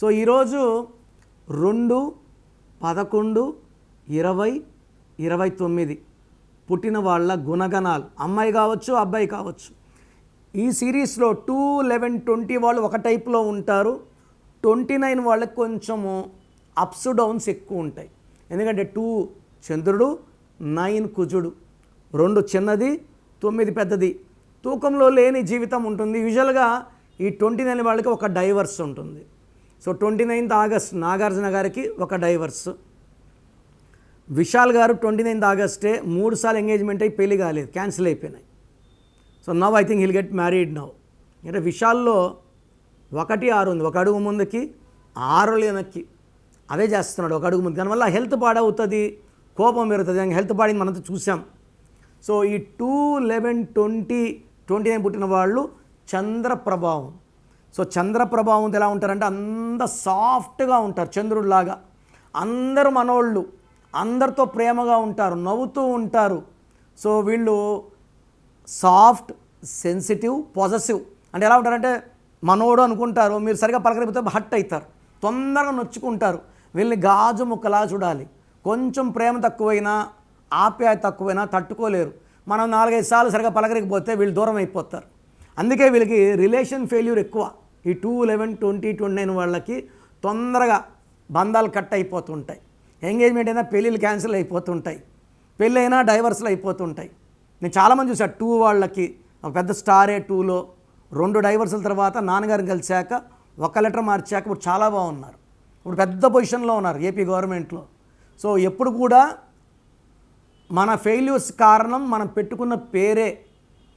So ఈరోజు 2, 11, 20, 29 పుట్టిన వాళ్ళ గుణగణాలు, అమ్మాయి కావచ్చు అబ్బాయి కావచ్చు. ఈ సిరీస్లో 2, 11, 20 వాళ్ళు ఒక టైప్లో ఉంటారు. 29 వాళ్ళకి కొంచెము అప్స్ డౌన్స్ ఎక్కువ ఉంటాయి. ఎందుకంటే 2 చంద్రుడు, 9 కుజుడు, 2 చిన్నది, 9 పెద్దది. తూకంలో లేని జీవితం ఉంటుంది. యూజువల్గా ఈ 29 వాళ్ళకి ఒక డైవర్స్ ఉంటుంది. సో 29th ఆగస్ట్ నాగార్జున గారికి ఒక డైవర్స్. విశాల్ గారు 29th ఆగస్టే 3 సార్లు ఎంగేజ్మెంట్ అయ్యి పెళ్లి కాలేదు, క్యాన్సిల్ అయిపోయినాయి. So now I think he'll get married now. అంటే విశాల్లో 1, 6 ఉంది, 1 అడుగు ముందుకి 6 వెనక్కి, అదే చేస్తున్నాడు 1 అడుగు ముందు. దానివల్ల హెల్త్ పాడవుతుంది, కోపం పెరుగుతుంది. హెల్త్ పాడింది మనంతా చూసాం. సో ఈ 2, 11, 20, 29 పుట్టిన వాళ్ళు చంద్ర ప్రభావం. సో చంద్ర ప్రభావం ఎలా ఉంటారంటే అంత సాఫ్ట్గా ఉంటారు, చంద్రుడిలాగా. అందరూ మనోళ్ళు, అందరితో ప్రేమగా ఉంటారు, నవ్వుతూ ఉంటారు. సో వీళ్ళు సాఫ్ట్, సెన్సిటివ్, పాజిటివ్. అంటే ఎలా ఉంటారంటే మనోడు అనుకుంటారు, మీరు సరిగా పలకరిపోతే హట్ అవుతారు, తొందరగా నొచ్చుకుంటారు. వీళ్ళని గాజు ముక్కలా చూడాలి. కొంచెం ప్రేమ తక్కువైనా, ఆప్యాయత తక్కువైనా తట్టుకోలేరు. మనం 4-5 సార్లు సరిగా పలకరికపోతే వీళ్ళు దూరం అయిపోతారు. అందుకే వీళ్ళకి రిలేషన్ ఫెయిల్యూర్ ఎక్కువ. ఈ 2, 11, 20, 29 వాళ్ళకి తొందరగా బంధాలు కట్ అయిపోతుంటాయి. ఎంగేజ్మెంట్ అయినా పెళ్ళిళ్ళు క్యాన్సిల్ అయిపోతుంటాయి, పెళ్ళి అయినా డైవర్స్లు అయిపోతుంటాయి. నేను చాలామంది చూసాను 2 వాళ్ళకి. ఒక పెద్ద స్టారే 2లో 2 డైవర్సుల తర్వాత నాన్నగారిని కలిశాక 1 లెటర్ మార్చాక ఇప్పుడు చాలా బాగున్నారు. ఇప్పుడు పెద్ద పొజిషన్లో ఉన్నారు ఏపీ గవర్నమెంట్లో. సో ఎప్పుడు కూడా మన ఫెయిల్యూర్స్ కారణం మనం పెట్టుకున్న పేరే.